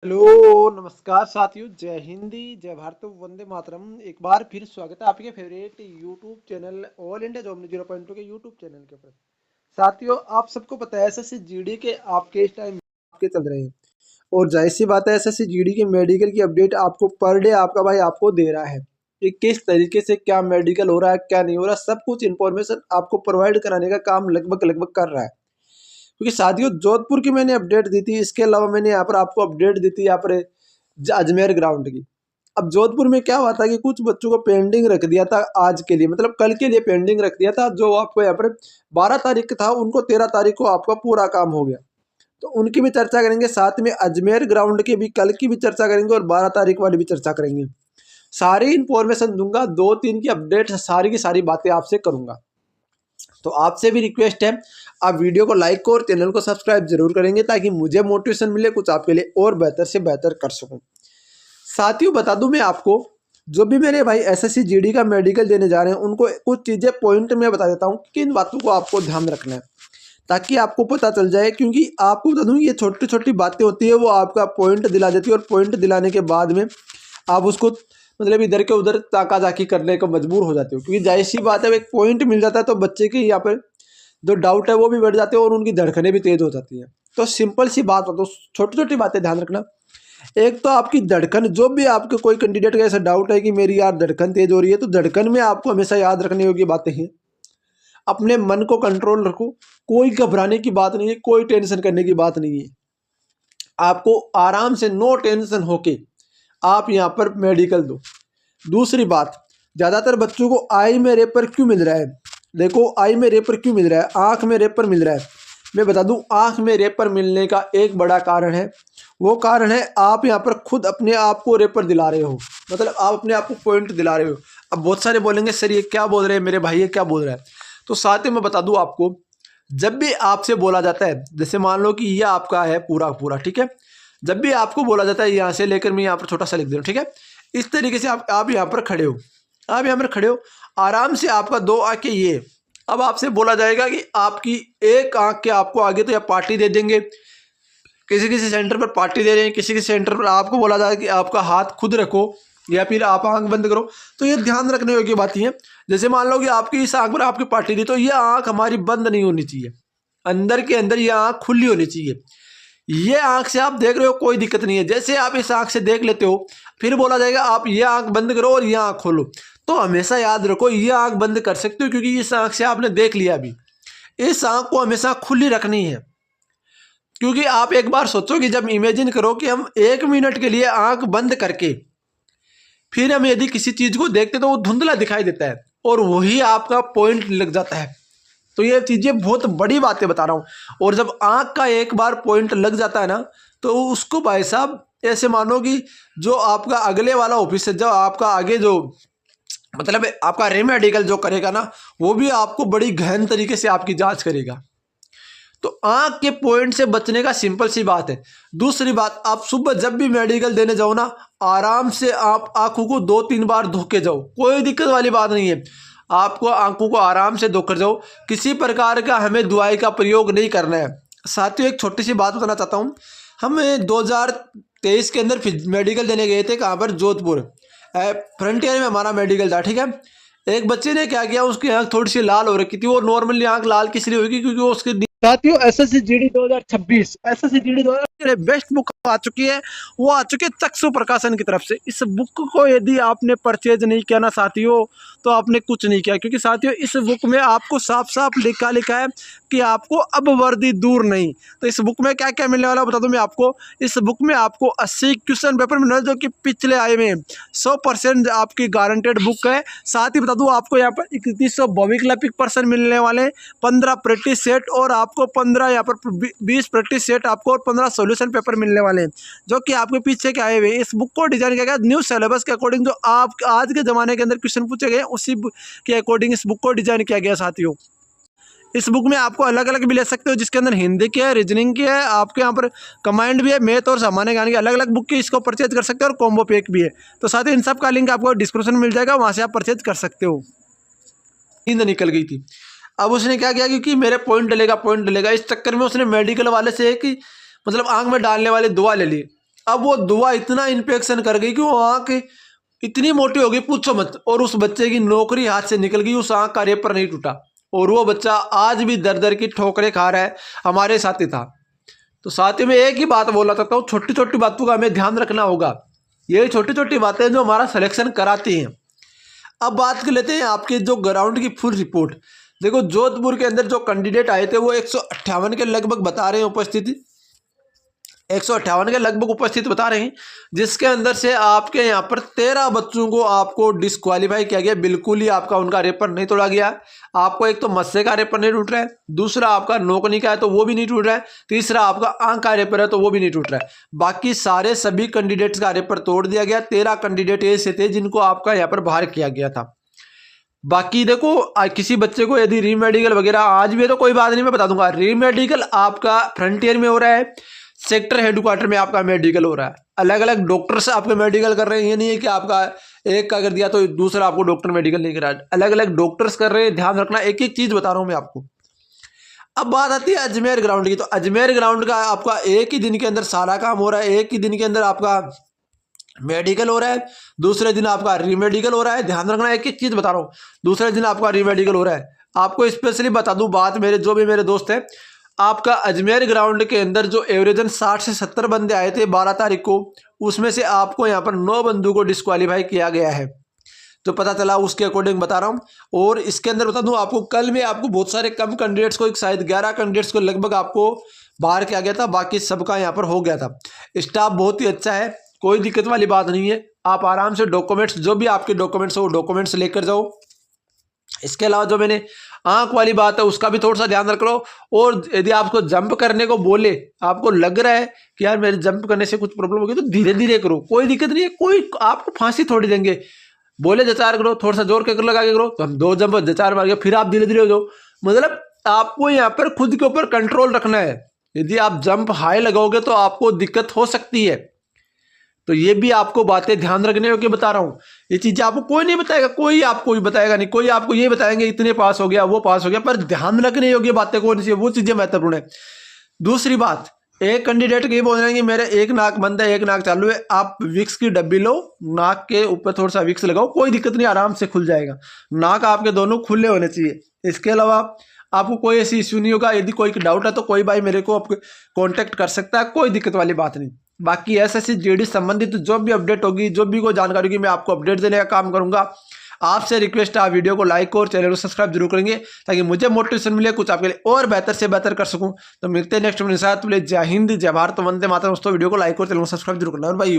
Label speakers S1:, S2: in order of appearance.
S1: Hello नमस्कार साथियों, जय हिंदी जय भारत वंदे मातरम। एक बार फिर स्वागत है आपके favourite YouTube channel all India job 0.2 के यूट्यूब चैनल के ऊपर। साथियों, आप सबको पता है एसएससी जीडी के आपके इस टाइम आपके चल रहे हैं और जाहिर सी बात है एसएससी जीडी के मेडिकल की अपडेट आपको पर डे आपका भाई आपको दे रहा है कि किस तरीके से क्या मेडिकल हो रहा है क्या नहीं हो रहा, सब कुछ इन्फॉर्मेशन आपको प्रोवाइड कराने का काम लगभग लगभग कर रहा है। क्योंकि साथियों जोधपुर की मैंने अपडेट दी थी, इसके अलावा मैंने यहाँ पर आपको अपडेट दी थी यहाँ पर अजमेर ग्राउंड की। अब जोधपुर में क्या हुआ था कि कुछ बच्चों को पेंडिंग रख दिया था आज के लिए, मतलब कल के लिए पेंडिंग रख दिया था। जो आपको यहाँ पर 12 तारीख था उनको 13 तारीख को आपका पूरा काम हो गया, तो उनकी भी चर्चा करेंगे। साथ में अजमेर ग्राउंड की भी कल की भी चर्चा करेंगे और 12 तारीख वाली भी चर्चा करेंगे। सारी इंफॉर्मेशन दूंगा, 2-3 की अपडेट सारी की सारी बातें आपसे करूंगा। तो आपसे भी रिक्वेस्ट है, आप वीडियो को लाइक और चैनल को सब्सक्राइब जरूर करेंगे ताकि मुझे मोटिवेशन मिले कुछ आपके लिए और बेहतर से बेहतर कर सकूं। साथियों बता दूं मैं आपको, जो भी मेरे भाई एसएससी जीडी का मेडिकल देने जा रहे हैं उनको कुछ चीज़ें पॉइंट में बता देता हूं, किन बातों को आपको ध्यान रखना है ताकि आपको पता चल जाए। क्योंकि आपको बता दूं ये छोटी छोटी बातें होती है, वो आपका पॉइंट दिला देती है और पॉइंट दिलाने के बाद में आप उसको मतलब इधर के उधर ताका झाकी करने को मजबूर हो जाते हो। क्योंकि जाहिर सी बात है, एक पॉइंट मिल जाता है तो बच्चे के यहाँ पर जो डाउट है वो भी बढ़ जाते हैं और उनकी धड़कनें भी तेज हो जाती हैं। तो सिंपल सी बात हो, तो छोटी छोटी बातें ध्यान रखना। एक तो आपकी धड़कन, जो भी आपके कोई कैंडिडेट का ऐसा डाउट है कि मेरी यार धड़कन तेज हो रही है, तो धड़कन में आपको हमेशा याद रखने योग्य बातें हैं। अपने मन को कंट्रोल रखो, कोई घबराने की बात नहीं है, कोई टेंशन करने की बात नहीं है। आपको आराम से नो टेंशन होके आप यहाँ पर मेडिकल दो। दूसरी बात, ज़्यादातर बच्चों को आई में रेपर क्यों मिल रहा है? देखो आई में रेपर क्यों मिल रहा है, आँख में रेपर मिल रहा है। मैं बता दूं, आँख में रेपर मिलने का एक बड़ा कारण है, वो कारण है आप यहाँ पर खुद अपने आप को रेपर दिला रहे हो, मतलब आप अपने आप को पॉइंट दिला रहे हो। अब बहुत सारे बोलेंगे सर ये क्या बोल रहे हैं मेरे भाई, ये क्या बोल रहा है? तो साथ ही मैं बता दूं आपको, जब भी आपसे बोला जाता है, जैसे मान लो कि ये आपका है पूरा पूरा, ठीक है, जब भी आपको बोला जाता है यहाँ से लेकर मैं यहाँ पर छोटा सा लिख दे रहा हूँ, ठीक है, इस तरीके से आप यहाँ पर खड़े हो, आप यहाँ पर खड़े हो, आराम से आपका दो आंखें ये। अब आपसे बोला जाएगा कि आपकी एक आंख के आपको आगे तो या पार्टी दे देंगे, किसी किसी सेंटर पर पार्टी दे रहे हैं, किसी किसी सेंटर पर आपको बोला जाएगा कि आपका हाथ खुद रखो या फिर आप आंख बंद करो। तो ये ध्यान रखने योग्य बात ही है। जैसे मान लो कि आपकी इस आंख पर आपकी पार्टी दी, तो ये आंख हमारी बंद नहीं होनी चाहिए, अंदर के अंदर ये आंख खुली होनी चाहिए। ये आंख से आप देख रहे हो कोई दिक्कत नहीं है, जैसे आप इस आंख से देख लेते हो फिर बोला जाएगा आप ये आंख बंद करो और ये आंख खोलो, तो हमेशा याद रखो ये आंख बंद कर सकते हो क्योंकि इस आंख से आपने देख लिया। अभी इस आंख को हमेशा खुली रखनी है, क्योंकि आप एक बार सोचो कि जब इमेजिन करो कि हम 1 मिनट के लिए आंख बंद करके फिर हम यदि किसी चीज को देखते तो वो धुंधला दिखाई देता है और वही आपका पॉइंट लग जाता है। तो ये चीजें बहुत बड़ी बातें बता रहा हूँ। और जब आंख का एक बार पॉइंट लग जाता है ना, तो उसको भाई साहब ऐसे मानो कि जो आपका अगले वाला ऑफिस है, जो आपका आगे जो मतलब आपका रेमेडिकल जो करेगा ना, वो भी आपको बड़ी गहन तरीके से आपकी जांच करेगा। तो आंख के पॉइंट से बचने का सिंपल सी बात है। दूसरी बात, आप सुबह जब भी मेडिकल देने जाओ ना, आराम से आप आंखों को 2-3 बार धो के जाओ, कोई दिक्कत वाली बात नहीं है। आपको आंखों को आराम से धोकर जाओ, किसी प्रकार का हमें दवाई का प्रयोग नहीं करना है। साथियों एक छोटी सी बात बताना चाहता हूँ, हम 2023 के अंदर मेडिकल देने गए थे, कहाँ पर? जोधपुर फ्रंटियर में हमारा मेडिकल था, ठीक है। एक बच्चे ने क्या किया, उसकी आंख थोड़ी सी लाल हो रखी थी। वो नॉर्मली आंख लाल किस लिए होगी? क्योंकि वो उसके साथियों SSC GD 2026 SSC GD 2000 best book आ चुकी है, वो आ चुकी है चक्षु प्रकाशन की तरफ से। इस बुक को यदि आपने परचेज नहीं किया ना साथियों, तो आपने कुछ नहीं किया। क्योंकि साथियों इस बुक में आपको साफ साफ लिखा लिखा है कि आपको अब वर्दी दूर नहीं। तो इस बुक में क्या क्या मिलने वाला बता दूं मैं आपको। इस बुक में आपको 80 क्वेश्चन पेपर मिलने वाले जो कि पिछले आए में 100% आपकी गारंटेड बुक है। साथ ही बता दूं आपको यहाँ पर 3100 भौमिक पर्सन मिलने वाले, 15 प्रैक्टिस सेट और आपको 15 यहाँ पर 20 प्रैक्टिस सेट आपको और 15 सॉल्यूशन पेपर मिलने वाले हैं, जो कि आपके पीछे के आए हुए। इस बुक को डिजाइन किया गया न्यू सिलेबस के अकॉर्डिंग, जो आप आज के ज़माने के अंदर क्वेश्चन पूछे गए उसी के अकॉर्डिंग इस बुक को डिजाइन किया गया। साथियों इस बुक में आपको अलग अलग भी ले सकते हो, जिसके अंदर हिंदी की है, रीजनिंग की है, आपके यहाँ पर कमांड भी है, मैथ और सामान्य ज्ञान की अलग अलग बुक की इसको परचेज कर सकते हो और कॉम्बो पैक भी है। तो साथ ही इन सब का लिंक आपको डिस्क्रिप्शन में मिल जाएगा, वहाँ से आप परचेज कर सकते हो। नींद निकल गई थी। अब उसने क्या किया, क्योंकि मेरे पॉइंट डलेगा, इस चक्कर में उसने मेडिकल वाले से एक मतलब आंख में डालने वाली दवा ले ली। अब वो दवा इतना इन्फेक्शन कर गई कि वो आँख इतनी मोटी हो गई पूछो मत, और उस बच्चे की नौकरी हाथ से निकल गई, उस आँख का रेपर नहीं टूटा, और वो बच्चा आज भी दर दर की ठोकरें खा रहा है। हमारे साथ ही था। तो साथ ही में एक ही बात बोलना चाहता हूँ, छोटी छोटी बातों का हमें ध्यान रखना होगा। ये छोटी छोटी बातें जो हमारा सिलेक्शन कराती हैं। अब बात कर लेते हैं आपके जो ग्राउंड की फुल रिपोर्ट। देखो जोधपुर के अंदर जो कैंडिडेट आए थे वो 158 के लगभग बता रहे हैं उपस्थिति, 158 के लगभग उपस्थित बता रहे हैं, जिसके अंदर से आपके यहाँ पर 13 बच्चों को आपको डिस्क्वालीफाई किया गया। बिल्कुल ही आपका उनका रेपर नहीं तोड़ा गया। आपको एक तो मस्से का रेपर नहीं टूट रहा है, दूसरा आपका नोकनी का है तो वो भी नहीं टूट रहा है, तीसरा आपका आंख का रेपर है तो वो भी नहीं टूट रहा है। बाकी सारे सभी कैंडिडेट्स का रेपर तोड़ दिया गया। 13 कैंडिडेट ऐसे थे जिनको आपका यहाँ पर बाहर किया गया था। बाकी देखो किसी बच्चे को यदि रीमेडिकल वगैरह आज भी है तो कोई बात नहीं, मैं बता दूंगा। रीमेडिकल आपका फ्रंटियर में हो रहा है, सेक्टर हेडक्वार्टर में आपका मेडिकल हो रहा है। अलग अलग डॉक्टर से आपके मेडिकल कर रहे हैं, ये नहीं है कि आपका एक का कर दिया तो दूसरा आपको डॉक्टर मेडिकल नहीं करा। अलग अलग डॉक्टर्स कर रहे हैं, ध्यान रखना। एक एक चीज बता रहा हूं मैं आपको। अब बात आती है अजमेर ग्राउंड की। तो अजमेर ग्राउंड का आपका एक ही दिन के अंदर सारा काम हो रहा है। एक ही दिन के अंदर आपका मेडिकल हो रहा है, दूसरे दिन आपका रीमेडिकल हो रहा है। ध्यान रखना, एक एक चीज बता रहा हूँ। दूसरे दिन आपका रीमेडिकल हो रहा है। आपको स्पेशली बता दूं बात, मेरे जो भी मेरे दोस्त हैं, आपका अजमेर ग्राउंड के अंदर जो एवरेजन 60 से 70 बंदे आए थे 12 तारीख को, उसमें से आपको यहाँ पर 9 बंदों को डिस्क्वालीफाई किया गया है। तो पता चला उसके अकॉर्डिंग बता रहा हूँ। और इसके अंदर बता दूं आपको, कल में आपको बहुत सारे कम कैंडिडेट्स को, शायद 11 कैंडिडेट्स को लगभग आपको बाहर किया गया था, बाकी सबका यहाँ पर हो गया था। स्टाफ बहुत ही अच्छा है, कोई दिक्कत वाली बात नहीं है। आप आराम से डॉक्यूमेंट्स, जो भी आपके डॉक्यूमेंट्स हो वो डॉक्यूमेंट्स लेकर जाओ। इसके अलावा जो मैंने आंख वाली बात है उसका भी थोड़ा सा ध्यान रख लो। और यदि आपको जंप करने को बोले, आपको लग रहा है कि यार मेरे जंप करने से कुछ प्रॉब्लम होगी, तो धीरे धीरे करो, कोई दिक्कत नहीं है। कोई आपको फांसी थोड़ी देंगे। बोले जचार करो, थोड़ा सा जोर के लगा के करो, तो हम 2 जंप जचार मार के फिर आप धीरे धीरे हो जाओ। मतलब आपको यहाँ पर खुद के ऊपर कंट्रोल रखना है। यदि आप जंप हाई लगाओगे तो आपको दिक्कत हो सकती है। तो ये भी आपको बातें ध्यान रखने योग्य बता रहा हूँ। ये चीजें आपको कोई नहीं बताएगा, कोई आपको बताएगा नहीं। कोई आपको ये बताएंगे इतने पास हो गया, वो पास हो गया, पर ध्यान रखने योग्य बातें कौन सी है, वो चीजें महत्वपूर्ण है। दूसरी बात, एक कैंडिडेट ये बोल रहे हैं कि मेरे एक नाक बंद है, एक नाक चालू है। आप विक्स की डब्बी लो, नाक के ऊपर थोड़ा सा विक्स लगाओ, कोई दिक्कत नहीं, आराम से खुल जाएगा। नाक आपके दोनों खुले होने चाहिए। इसके अलावा आपको कोई ऐसी इश्यू नहीं होगा। यदि कोई डाउट है तो कोई भाई मेरे को कॉन्टेक्ट कर सकता है, कोई दिक्कत वाली बात नहीं। बाकी एसएससी जीडी संबंधित जो भी अपडेट होगी, जो भी कोई जानकारी होगी, मैं आपको अपडेट देने का काम करूंगा। आपसे रिक्वेस्ट है, आप वीडियो को लाइक और चैनल को सब्सक्राइब जरूर करेंगे, ताकि मुझे मोटिवेशन मिले, कुछ आपके लिए और बेहतर से बेहतर कर सकूं। तो मिलते हैं नेक्स्ट वीडियो के साथ। जय हिंद, जय भारत, वंदे मातरम। दोस्तों वीडियो को लाइक और चैनल को सब्सक्राइब जरूर करना और भाई।